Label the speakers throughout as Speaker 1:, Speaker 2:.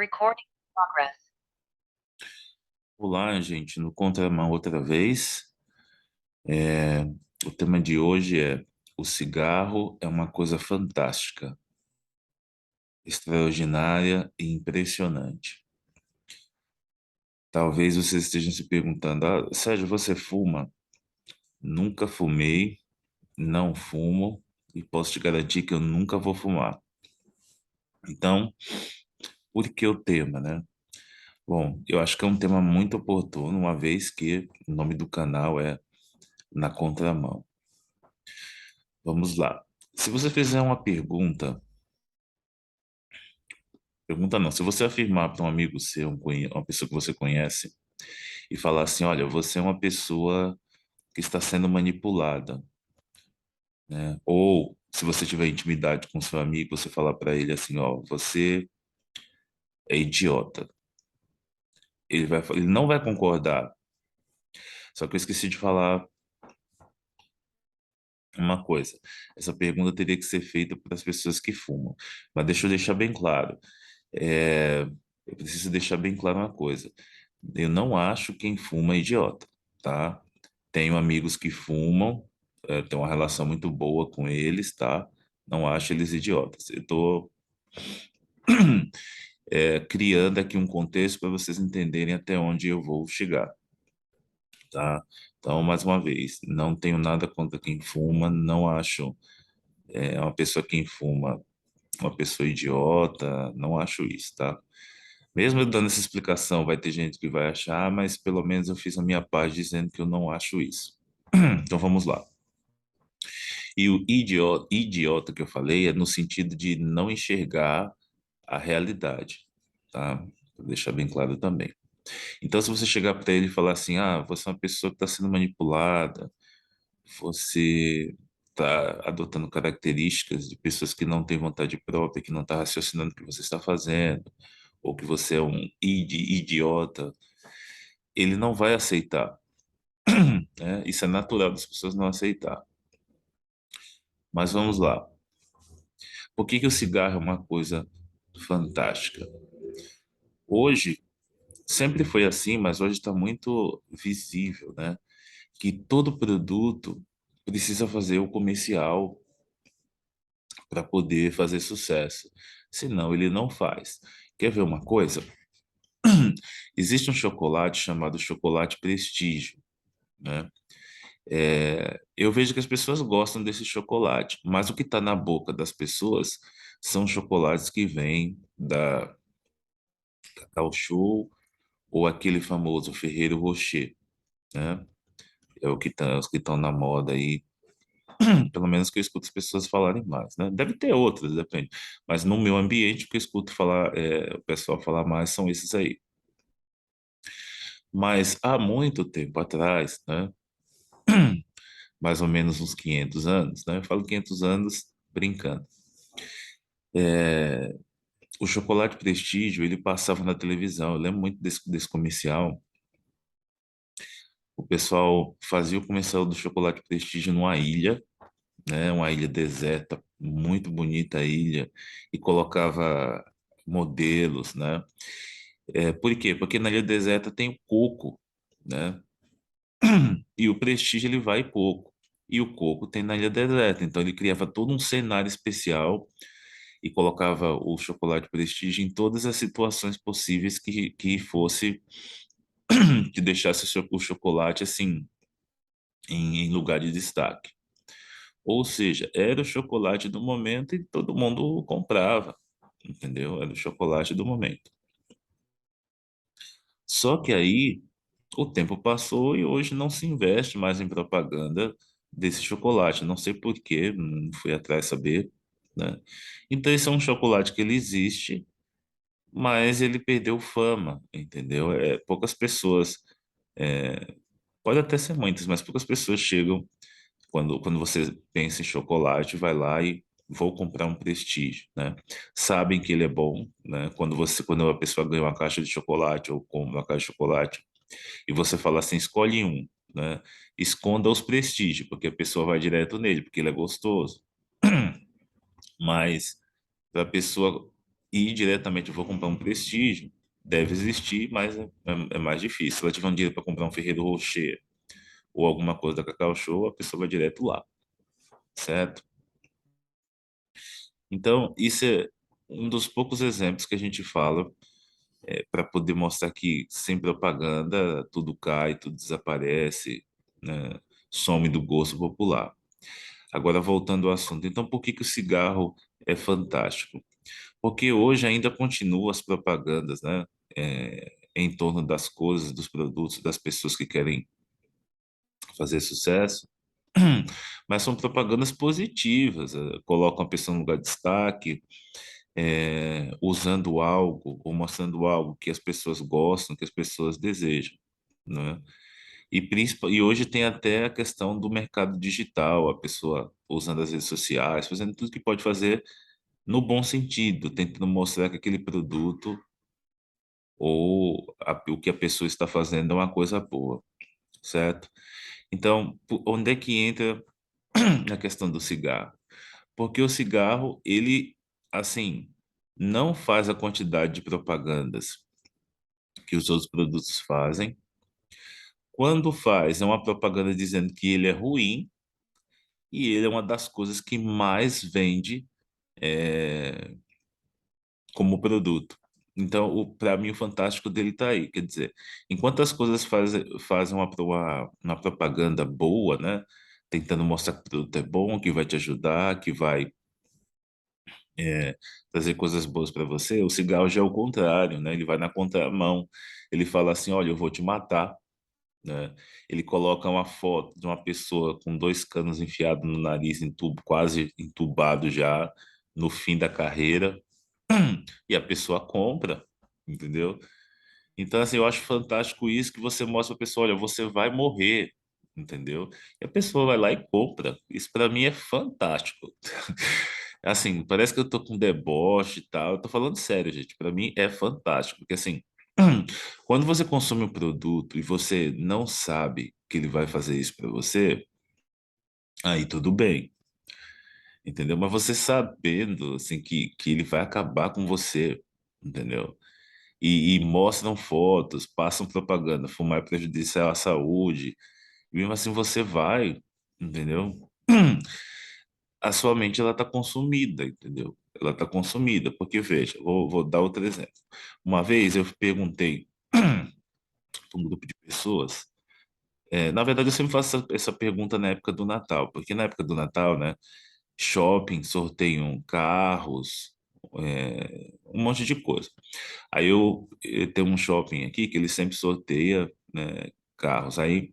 Speaker 1: Recording in progress.
Speaker 2: Olá, gente, no Contramão outra vez. É, o tema de hoje é: o cigarro é uma coisa fantástica, extraordinária e impressionante. Talvez vocês estejam se perguntando: Sérgio, você fuma? Nunca fumei, não fumo e posso te garantir que eu nunca vou fumar. Então, por que o tema, né? Bom, eu acho que é um tema muito oportuno, uma vez que o nome do canal é Na Contramão. Vamos lá. Se você fizer uma pergunta não, se você afirmar para um amigo seu, uma pessoa que você conhece, e falar assim, olha, você é uma pessoa que está sendo manipulada, né? Ou se você tiver intimidade com seu amigo, você falar para ele assim, ó, você é idiota. Ele não vai concordar. Só que eu esqueci de falar uma coisa. Essa pergunta teria que ser feita para as pessoas que fumam. Mas deixa eu deixar bem claro. É, eu preciso deixar bem claro uma coisa. Eu não acho quem fuma idiota, tá? Tenho amigos que fumam, tenho uma relação muito boa com eles, tá? Não acho eles idiotas. Eu tô criando aqui um contexto para vocês entenderem até onde eu vou chegar, tá? Então, mais uma vez, não tenho nada contra quem fuma, não acho uma pessoa quem fuma uma pessoa idiota, não acho isso, tá? Mesmo eu dando essa explicação, vai ter gente que vai achar, mas pelo menos eu fiz a minha parte dizendo que eu não acho isso. Então vamos lá. E o idiota que eu falei é no sentido de não enxergar a realidade, tá? Vou deixar bem claro também. Então, se você chegar para ele e falar assim, você é uma pessoa que está sendo manipulada, você está adotando características de pessoas que não têm vontade própria, que não está raciocinando o que você está fazendo, ou que você é um idiota, ele não vai aceitar, né? Isso é natural das pessoas não aceitar. Mas vamos lá. Por que que o cigarro é uma coisa fantástica? Hoje, sempre foi assim, mas hoje está muito visível, né? Que todo produto precisa fazer o comercial para poder fazer sucesso. Senão, ele não faz. Quer ver uma coisa? Existe um chocolate chamado chocolate Prestígio, né? Eu vejo que as pessoas gostam desse chocolate, mas o que está na boca das pessoas são chocolates que vêm da Cacau Show ou aquele famoso Ferrero Rocher, né? É o que tá, os que estão na moda aí, pelo menos que eu escuto as pessoas falarem mais, né? Deve ter outros, depende. Mas no meu ambiente, o que eu escuto falar, o pessoal falar mais são esses aí. Mas há muito tempo atrás, né? Mais ou menos uns 500 anos, né? Eu falo 500 anos brincando. É, o chocolate Prestígio, ele passava na televisão. Eu lembro muito desse comercial. O pessoal fazia o comercial do chocolate Prestígio numa ilha, né? Uma ilha deserta, muito bonita a ilha, e colocava modelos, né? Por quê? Porque na ilha deserta tem o coco, né? E o Prestígio ele vai pouco. E o coco tem na ilha deserta. Então ele criava todo um cenário especial e colocava o chocolate Prestígio em todas as situações possíveis que fosse que deixasse o chocolate assim em lugar de destaque. Ou seja, era o chocolate do momento e todo mundo comprava, entendeu? Era o chocolate do momento. Só que aí o tempo passou e hoje não se investe mais em propaganda desse chocolate. Não sei por quê, não fui atrás saber, né? Então esse é um chocolate que ele existe, mas ele perdeu fama, entendeu? Poucas pessoas, é, pode até ser muitas, mas poucas pessoas chegam quando você pensa em chocolate, vai lá e vou comprar um Prestígio, né? Sabem que ele é bom, né? Quando a pessoa ganha uma caixa de chocolate ou compra uma caixa de chocolate e você fala assim, escolhe um, né? Esconda os Prestígios, porque a pessoa vai direto nele, porque ele é gostoso. Mas para a pessoa e diretamente eu vou comprar um Prestígio, deve existir, mas é mais difícil. Se ela tiver um dinheiro para comprar um Ferrero Rocher ou alguma coisa da Cacau Show, a pessoa vai direto lá, certo? Então, isso é um dos poucos exemplos que a gente fala para poder mostrar que sem propaganda tudo cai, tudo desaparece, né? Some do gosto popular. Agora, voltando ao assunto, então por que que o cigarro é fantástico? Porque hoje ainda continuam as propagandas, né? Em torno das coisas, dos produtos, das pessoas que querem fazer sucesso, mas são propagandas positivas, colocam a pessoa no lugar de destaque, usando algo ou mostrando algo que as pessoas gostam, que as pessoas desejam, né? E hoje tem até a questão do mercado digital, a pessoa usando as redes sociais, fazendo tudo que pode fazer no bom sentido, tentando mostrar que aquele produto ou o que a pessoa está fazendo é uma coisa boa, certo? Então, onde é que entra a questão do cigarro? Porque o cigarro, ele, assim, não faz a quantidade de propagandas que os outros produtos fazem. Quando faz, é uma propaganda dizendo que ele é ruim e ele é uma das coisas que mais vende é, como produto. Então, para mim, o fantástico dele está aí. Quer dizer, enquanto as coisas fazem uma propaganda boa, né? Tentando mostrar que o produto é bom, que vai te ajudar, que vai trazer coisas boas para você, o cigarro já é o contrário, né? Ele vai na contramão. Ele fala assim: olha, eu vou te matar, né? Ele coloca uma foto de uma pessoa com dois canos enfiados no nariz, quase entubado já, no fim da carreira, e a pessoa compra, entendeu? Então, assim, eu acho fantástico isso que você mostra pra pessoa, olha, você vai morrer, entendeu? E a pessoa vai lá e compra. Isso para mim é fantástico. Assim, parece que eu tô com deboche e tal. Eu tô falando sério, gente. Para mim é fantástico, porque assim, quando você consome um produto e você não sabe que ele vai fazer isso para você, aí tudo bem, entendeu? Mas você sabendo assim que ele vai acabar com você, entendeu? E mostram fotos, passam propaganda, fumar é prejudicial à saúde, e mesmo assim você vai, entendeu? A sua mente ela está consumida, entendeu? Ela está consumida, porque veja, vou dar outro exemplo. Uma vez eu perguntei para um grupo de pessoas, na verdade eu sempre faço essa pergunta na época do Natal, porque na época do Natal, né, shopping sorteiam carros, um monte de coisa. Aí eu tenho um shopping aqui que ele sempre sorteia, né, carros. Aí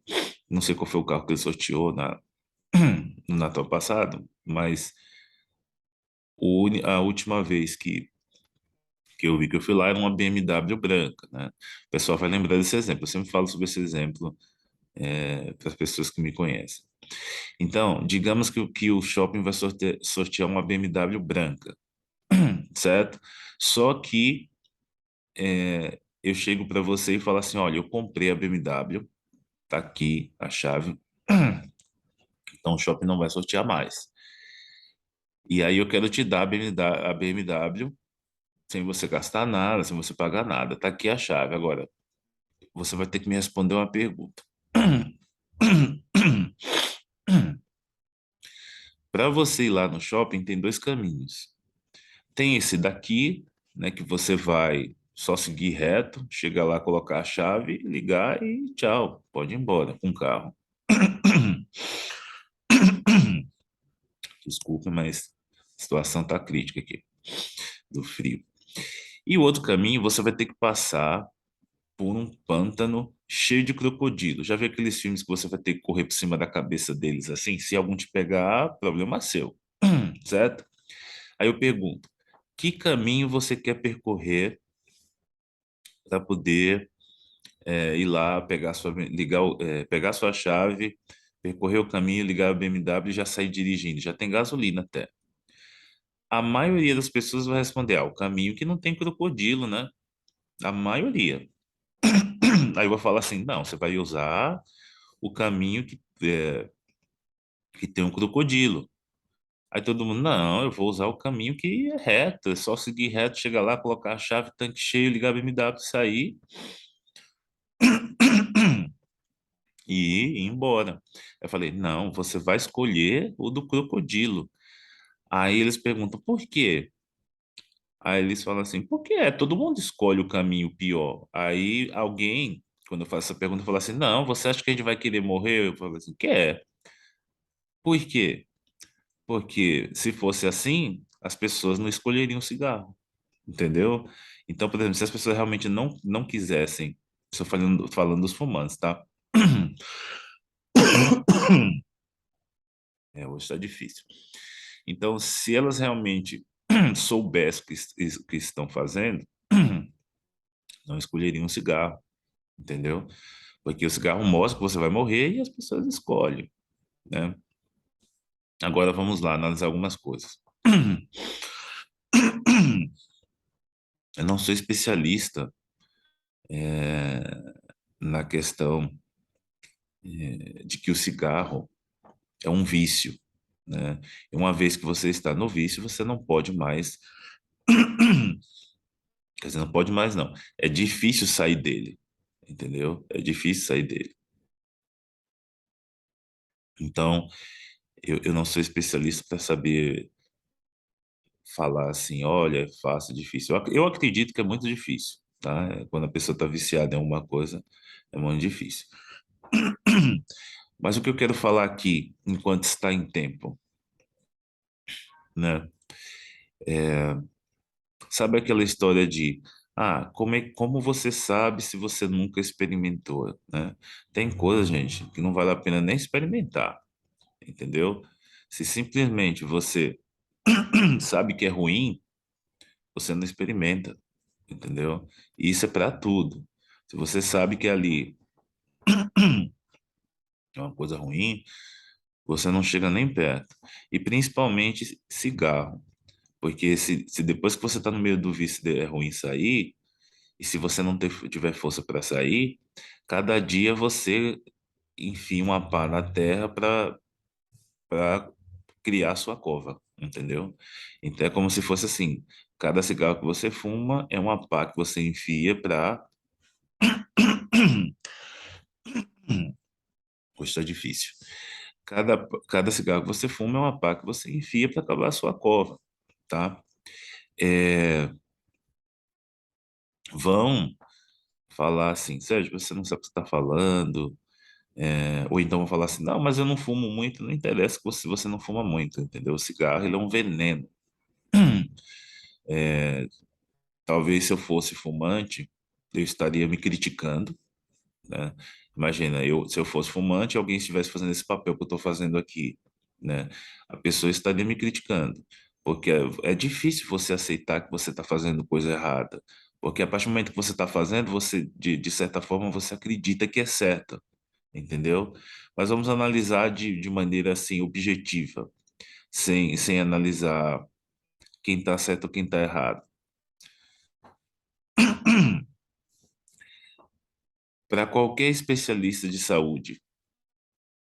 Speaker 2: não sei qual foi o carro que ele sorteou no Natal passado, mas a última vez que eu vi que eu fui lá era uma BMW branca, né? O pessoal vai lembrar desse exemplo. Eu sempre falo sobre esse exemplo para as pessoas que me conhecem. Então, digamos que o shopping vai sortear uma BMW branca, certo? Só que eu chego para você e falo assim, olha, eu comprei a BMW, tá aqui a chave, então o shopping não vai sortear mais. E aí eu quero te dar a BMW sem você gastar nada, sem você pagar nada. Tá aqui a chave. Agora, você vai ter que me responder uma pergunta. Para você ir lá no shopping, tem dois caminhos. Tem esse daqui, né, que você vai só seguir reto, chegar lá, colocar a chave, ligar e tchau, pode ir embora com o carro. Desculpa, mas a situação tá crítica aqui do frio. E o outro caminho, você vai ter que passar por um pântano cheio de crocodilo. Já viu aqueles filmes que você vai ter que correr por cima da cabeça deles assim? Se algum te pegar, problema seu, certo? Aí eu pergunto, que caminho você quer percorrer para poder ir lá, pegar sua chave, percorrer o caminho, ligar a BMW e já sair dirigindo? Já tem gasolina até. A maioria das pessoas vai responder, o caminho que não tem crocodilo, né? A maioria. Aí eu vou falar assim, não, você vai usar o caminho que tem um crocodilo. Aí todo mundo, não, eu vou usar o caminho que é reto, é só seguir reto, chegar lá, colocar a chave, tanque cheio, ligar a BMW, sair e ir embora. Eu falei, não, você vai escolher o do crocodilo. Aí eles perguntam, por quê? Aí eles falam assim, porque todo mundo escolhe o caminho pior. Aí alguém, quando eu faço essa pergunta, fala assim, não, você acha que a gente vai querer morrer? Eu falo assim, quer. Por quê? Porque se fosse assim, as pessoas não escolheriam cigarro, entendeu? Então, por exemplo, se as pessoas realmente não quisessem, estou falando dos fumantes, tá? Hoje está difícil. Então, se elas realmente soubessem o que estão fazendo, não escolheriam um cigarro, entendeu? Porque o cigarro mostra que você vai morrer e as pessoas escolhem, né? Agora vamos lá analisar algumas coisas. Eu não sou especialista na questão de que o cigarro é um vício, né? E uma vez que você está no vício, você não pode mais, quer dizer, não pode mais não. É difícil sair dele, entendeu? É difícil sair dele. Então, eu não sou especialista para saber falar assim, olha, é fácil, difícil. Eu acredito que é muito difícil, tá? Quando a pessoa está viciada em alguma coisa, é muito difícil. Mas o que eu quero falar aqui, enquanto está em tempo, né? Sabe aquela história de, como você sabe se você nunca experimentou, né? Tem coisa, gente, que não vale a pena nem experimentar, entendeu? Se simplesmente você sabe que é ruim, você não experimenta, entendeu? E isso é para tudo. Se você sabe que ali é uma coisa ruim, você não chega nem perto. E principalmente cigarro. Porque se depois que você está no meio do vício é ruim sair, e se você não tiver força para sair, cada dia você enfia uma pá na terra para criar sua cova, entendeu? Então é como se fosse assim, cada cigarro que você fuma é uma pá que você enfia para hoje está difícil. Cada cigarro que você fuma é uma pá que você enfia para acabar a sua cova, tá? É, vão falar assim, Sérgio, você não sabe o que você está falando, ou então vão falar assim, não, mas eu não fumo muito, não interessa que você não fuma muito, entendeu? O cigarro, ele é um veneno. É, talvez se eu fosse fumante, eu estaria me criticando, né? Imagina, se eu fosse fumante e alguém estivesse fazendo esse papel que eu estou fazendo aqui, né? A pessoa estaria me criticando, porque é difícil você aceitar que você está fazendo coisa errada, porque a partir do momento que você está fazendo, você, de certa forma, você acredita que é certo, entendeu? Mas vamos analisar de maneira, assim, objetiva, sem analisar quem está certo ou quem está errado. Para qualquer especialista de saúde,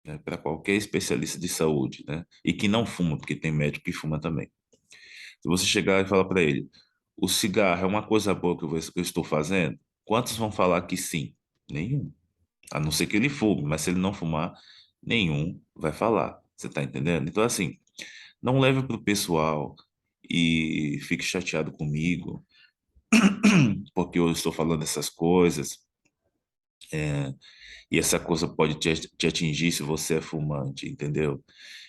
Speaker 2: né? Para qualquer especialista de saúde, né? E que não fuma, porque tem médico que fuma também. Se você chegar e falar para ele, o cigarro é uma coisa boa que eu estou fazendo, quantos vão falar que sim? Nenhum. A não ser que ele fume, mas se ele não fumar, nenhum vai falar. Você está entendendo? Então, assim, não leve para o pessoal e fique chateado comigo, porque eu estou falando essas coisas, e essa coisa pode te atingir se você é fumante, entendeu?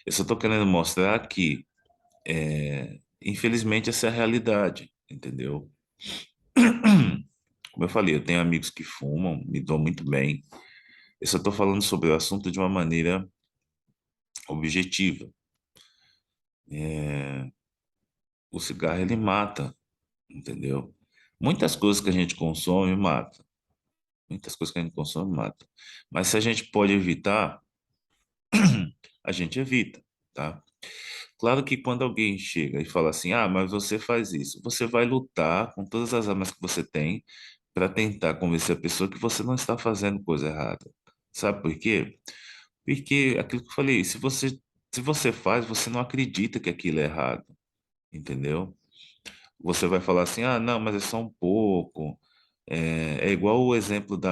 Speaker 2: Eu só estou querendo mostrar que infelizmente, essa é a realidade, entendeu? Como eu falei, eu tenho amigos que fumam, me dou muito bem. Eu só estou falando sobre o assunto de uma maneira objetiva. É, o cigarro, ele mata, entendeu? Muitas coisas que a gente consome mata. Muitas coisas que a gente consome mata. Mas se a gente pode evitar, a gente evita, tá? Claro que quando alguém chega e fala assim, mas você faz isso, você vai lutar com todas as armas que você tem para tentar convencer a pessoa que você não está fazendo coisa errada. Sabe por quê? Porque aquilo que eu falei, se você Se você faz, você não acredita que aquilo é errado, entendeu? Você vai falar assim, ah, não, mas é só um pouco. É igual o exemplo de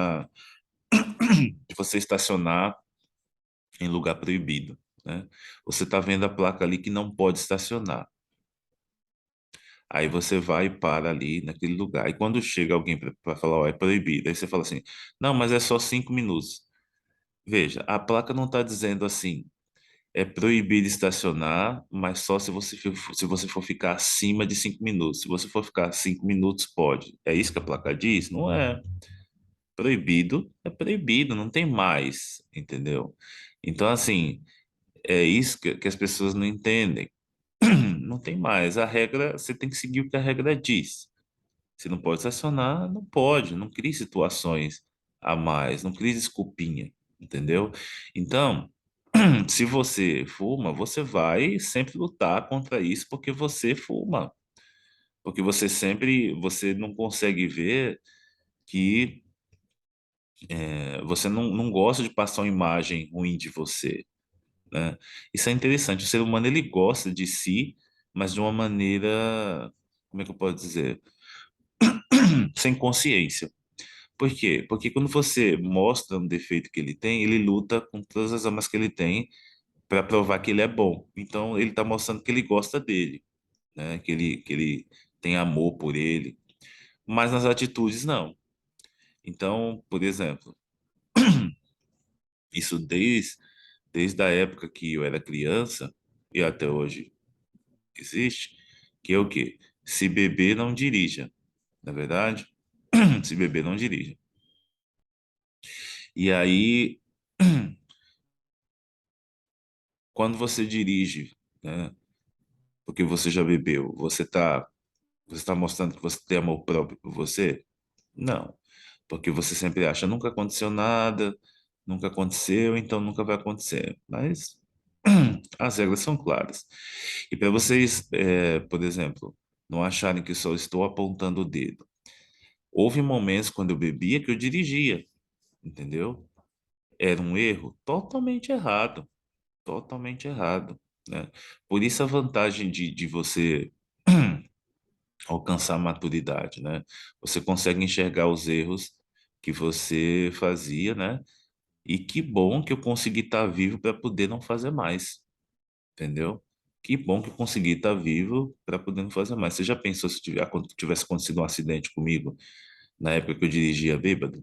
Speaker 2: você estacionar em lugar proibido, né? Você está vendo a placa ali que não pode estacionar. Aí você vai e para ali naquele lugar. E quando chega alguém para falar, ó, é proibido, aí você fala assim, não, mas é só 5 minutos. Veja, a placa não está dizendo assim, é proibido estacionar, mas só se você for ficar acima de 5 minutos. Se você for ficar 5 minutos, pode. É isso que a placa diz? Não é. Proibido é proibido, não tem mais, entendeu? Então, assim, é isso que as pessoas não entendem. Não tem mais. A regra, você tem que seguir o que a regra diz. Se não pode estacionar, não pode. Não crie situações a mais, não crie desculpinha, entendeu? Então, se você fuma, você vai sempre lutar contra isso porque você fuma. Porque você não consegue ver que você não gosta de passar uma imagem ruim de você, né? Isso é interessante. O ser humano, ele gosta de si, mas de uma maneira, como é que eu posso dizer? Sem consciência. Por quê? Porque quando você mostra um defeito que ele tem, ele luta com todas as armas que ele tem para provar que ele é bom. Então, ele está mostrando que ele gosta dele, né? Que ele tem amor por ele. Mas nas atitudes, não. Então, por exemplo, isso desde a época que eu era criança e até hoje existe, que é o quê? Se beber, não dirija, na verdade? Se beber, não dirija. E aí, quando você dirige, né, porque você já bebeu, você tá mostrando que você tem amor próprio por você? Não, porque você sempre acha, nunca aconteceu nada, nunca aconteceu, então nunca vai acontecer. Mas as regras são claras. E para vocês, por exemplo, não acharem que só estou apontando o dedo. Houve momentos quando eu bebia que eu dirigia, entendeu? Era um erro totalmente errado, né? Por isso a vantagem de você alcançar a maturidade, né? Você consegue enxergar os erros que você fazia, né? E que bom que eu consegui estar vivo para poder não fazer mais, entendeu? Que bom que eu consegui estar vivo para poder não fazer mais. Você já pensou se tivesse acontecido um acidente comigo na época que eu dirigia bêbado?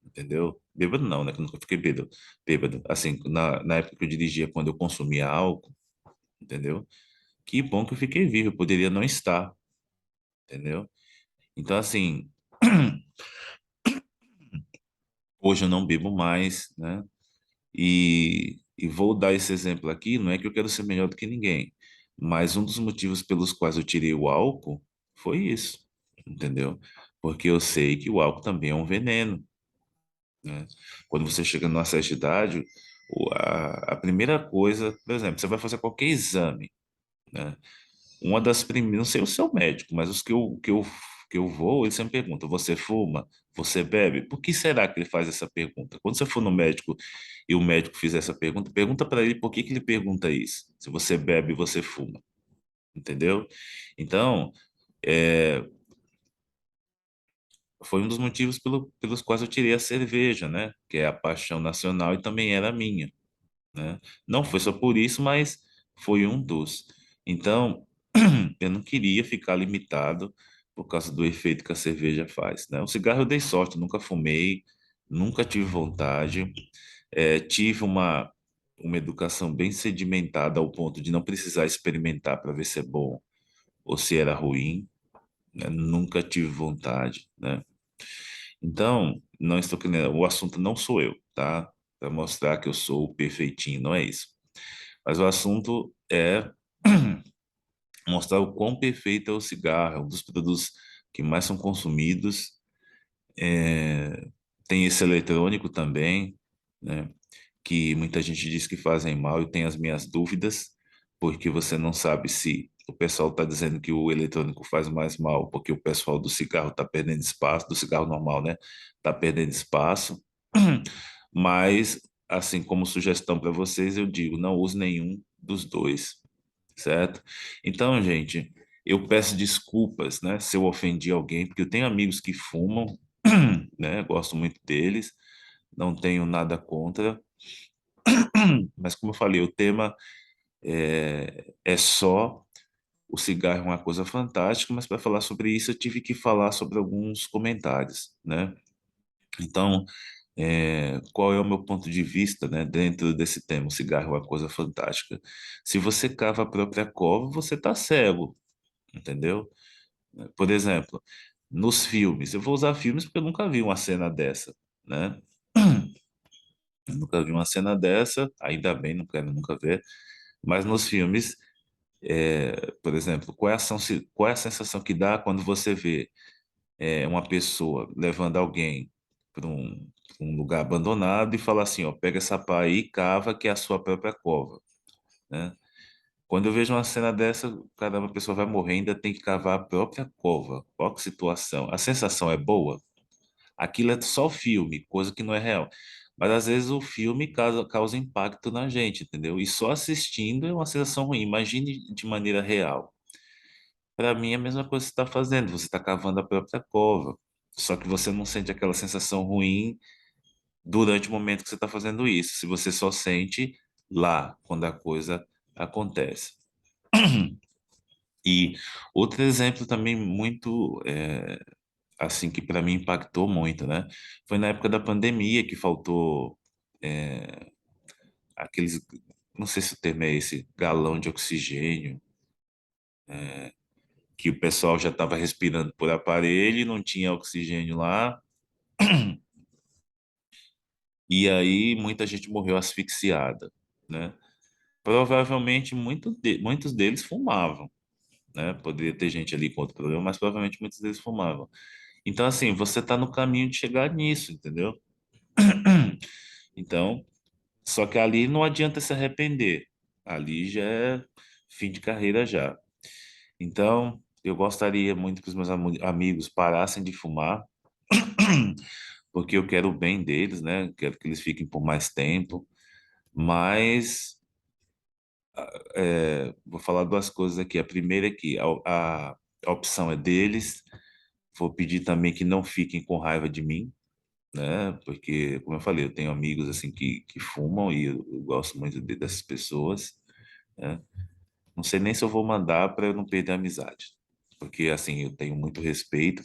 Speaker 2: Entendeu? Bêbado não, né? Que eu nunca fiquei bêbado. Bêbado. Assim, na época que eu dirigia, quando eu consumia álcool, entendeu? Que bom que eu fiquei vivo, eu poderia não estar, entendeu? Então, assim, hoje eu não bebo mais, né? E vou dar esse exemplo aqui, não é que eu quero ser melhor do que ninguém, mas um dos motivos pelos quais eu tirei o álcool foi isso, entendeu? Porque eu sei que o álcool também é um veneno, né? Quando você chega numa certa idade, a primeira coisa, por exemplo, você vai fazer qualquer exame, né? Uma das primeiras, não sei o seu médico, mas os que eu vou, ele sempre pergunta: você fuma? Você bebe? Por que será que ele faz essa pergunta? Quando você for no médico e o médico fizer essa pergunta, pergunta para ele por que que ele pergunta isso. Se você bebe, você fuma, entendeu? Então, é, foi um dos motivos pelos quais eu tirei a cerveja, né? Que é a paixão nacional e também era minha, né? Não foi só por isso, mas foi um dos. Então, eu não queria ficar limitado por causa do efeito que a cerveja faz, né? O cigarro eu dei sorte, nunca fumei, nunca tive vontade, tive uma educação bem sedimentada ao ponto de não precisar experimentar para ver se é bom ou se era ruim, né? Nunca tive vontade, né? Então, não estou querendo, o assunto não sou eu, tá? Para mostrar que eu sou o perfeitinho, não é isso. Mas o assunto é mostrar o quão perfeito é o cigarro, é um dos produtos que mais são consumidos. É, tem esse eletrônico também, né? Que muita gente diz que fazem mal, e tem as minhas dúvidas, porque você não sabe se o pessoal está dizendo que o eletrônico faz mais mal, porque o pessoal do cigarro está perdendo espaço, do cigarro normal, né? Está perdendo espaço. Mas, assim, como sugestão para vocês, eu digo, não use nenhum, dos dois, certo? Então, gente, eu peço desculpas, né, se eu ofendi alguém, porque eu tenho amigos que fumam, né, gosto muito deles, não tenho nada contra, mas como eu falei, o tema é só o cigarro é uma coisa fantástica, mas para falar sobre isso eu tive que falar sobre alguns comentários, né? Então, qual é o meu ponto de vista, né, dentro desse tema, o cigarro é uma coisa fantástica. Se você cava a própria cova, você está cego, entendeu? Por exemplo, nos filmes, eu vou usar filmes porque eu nunca vi uma cena dessa, né? Eu nunca vi uma cena dessa, ainda bem, não quero nunca ver. Mas nos filmes, por exemplo, qual é a sensação que dá quando você vê uma pessoa levando alguém para um lugar abandonado e fala assim, ó, pega essa pá aí e cava que é a sua própria cova, né? Quando eu vejo uma cena dessa, caramba, a pessoa vai morrer, ainda tem que cavar a própria cova. Qual que situação? A sensação é boa? Aquilo é só filme, coisa que não é real. Mas às vezes o filme causa impacto na gente, entendeu? E só assistindo é uma sensação ruim. Imagine de maneira real. Para mim é a mesma coisa que você está fazendo, você está cavando a própria cova. Só que você não sente aquela sensação ruim durante o momento que você está fazendo isso. Se você só sente lá, quando a coisa acontece. E outro exemplo também muito, assim, que para mim impactou muito, né? Foi na época da pandemia que faltou aqueles, não sei se o termo é esse, galão de oxigênio, que o pessoal já estava respirando por aparelho e não tinha oxigênio lá. E aí muita gente morreu asfixiada, né? Provavelmente muitos deles fumavam, né? Poderia ter gente ali com outro problema, mas provavelmente muitos deles fumavam. Então, assim, você está no caminho de chegar nisso, entendeu? Então, só que ali não adianta se arrepender. Ali já é fim de carreira já. Então, eu gostaria muito que os meus amigos parassem de fumar, porque eu quero o bem deles, né? Quero que eles fiquem por mais tempo. Mas vou falar duas coisas aqui. A primeira é que a opção é deles. Vou pedir também que não fiquem com raiva de mim, né? Porque, como eu falei, eu tenho amigos assim que fumam e eu gosto muito dessas pessoas, né? Não sei nem se eu vou mandar para eu não perder a amizade. Porque, assim, eu tenho muito respeito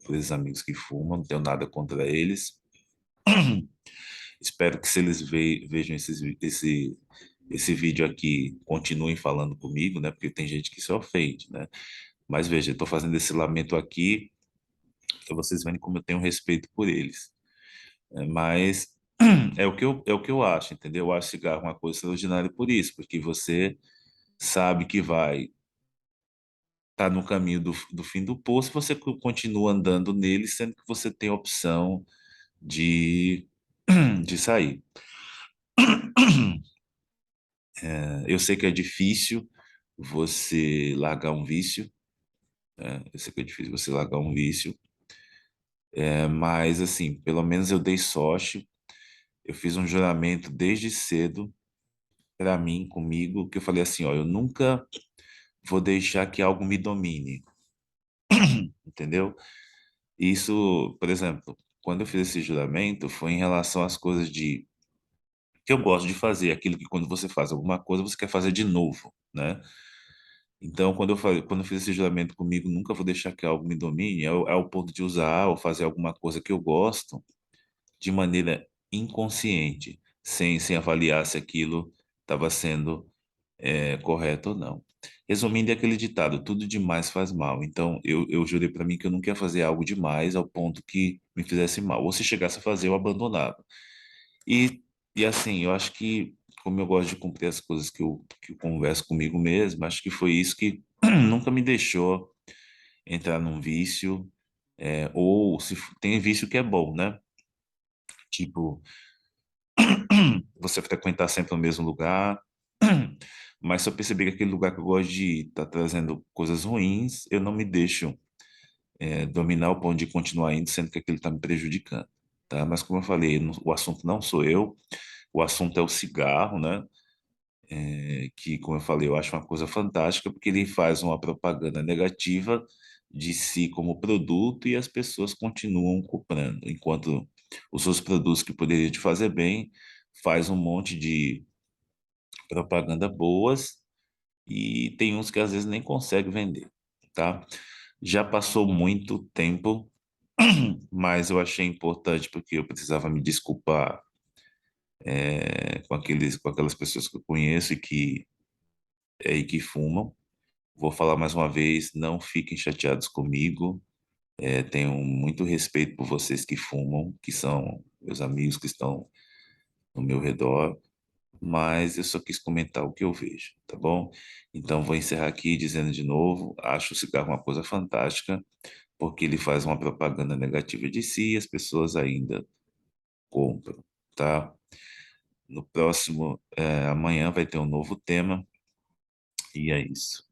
Speaker 2: por esses amigos que fumam, não tenho nada contra eles. Espero que se eles vejam esse vídeo aqui, continuem falando comigo, né? Porque tem gente que se ofende, né? Mas veja, eu estou fazendo esse lamento aqui para vocês verem como eu tenho respeito por eles. Mas é o que eu acho, entendeu? Eu acho cigarro uma coisa extraordinária por isso, porque você sabe que vai estar no caminho do fim do poço, você continua andando nele, sendo que você tem a opção de, de sair. Eu sei que é difícil você largar um vício, né? Eu sei que é difícil você largar um vício, mas assim, pelo menos eu dei sorte. Eu fiz um juramento desde cedo para mim, comigo, que eu falei assim, ó, eu nunca vou deixar que algo me domine, entendeu? Isso, por exemplo, quando eu fiz esse juramento, foi em relação às coisas de que eu gosto de fazer, aquilo que quando você faz alguma coisa, você quer fazer de novo, né? Então, quando eu fiz esse juramento comigo, nunca vou deixar que algo me domine, é o ponto de usar ou fazer alguma coisa que eu gosto de maneira inconsciente, sem avaliar se aquilo estava sendo correto ou não. Resumindo, é aquele ditado, tudo demais faz mal. Então, eu jurei para mim que eu não queria fazer algo demais ao ponto que me fizesse mal. Ou se chegasse a fazer, eu abandonava. E, e assim, eu acho que, como eu gosto de cumprir as coisas que eu converso comigo mesmo, acho que foi isso que nunca me deixou entrar num vício, ou se tem vício que é bom, né? Tipo, você frequentar sempre o mesmo lugar, mas se eu perceber que aquele lugar que eu gosto de ir está trazendo coisas ruins, eu não me deixo dominar o ponto de continuar indo, sendo que aquilo está me prejudicando, tá? Mas como eu falei, o assunto não sou eu, o assunto é o cigarro, né? que, como eu falei, eu acho uma coisa fantástica, porque ele faz uma propaganda negativa de si como produto e as pessoas continuam comprando, enquanto os seus produtos que poderiam te fazer bem faz um monte de propaganda boas e tem uns que às vezes nem consegue vender, tá? Já passou muito tempo, mas eu achei importante porque eu precisava me desculpar com aquelas pessoas que eu conheço e que fumam. Vou falar mais uma vez, não fiquem chateados comigo. Tenho muito respeito por vocês que fumam, que são meus amigos que estão no meu redor, mas eu só quis comentar o que eu vejo, tá bom? Então vou encerrar aqui dizendo de novo, acho o cigarro uma coisa fantástica, porque ele faz uma propaganda negativa de si e as pessoas ainda compram, tá? No próximo, amanhã vai ter um novo tema e é isso.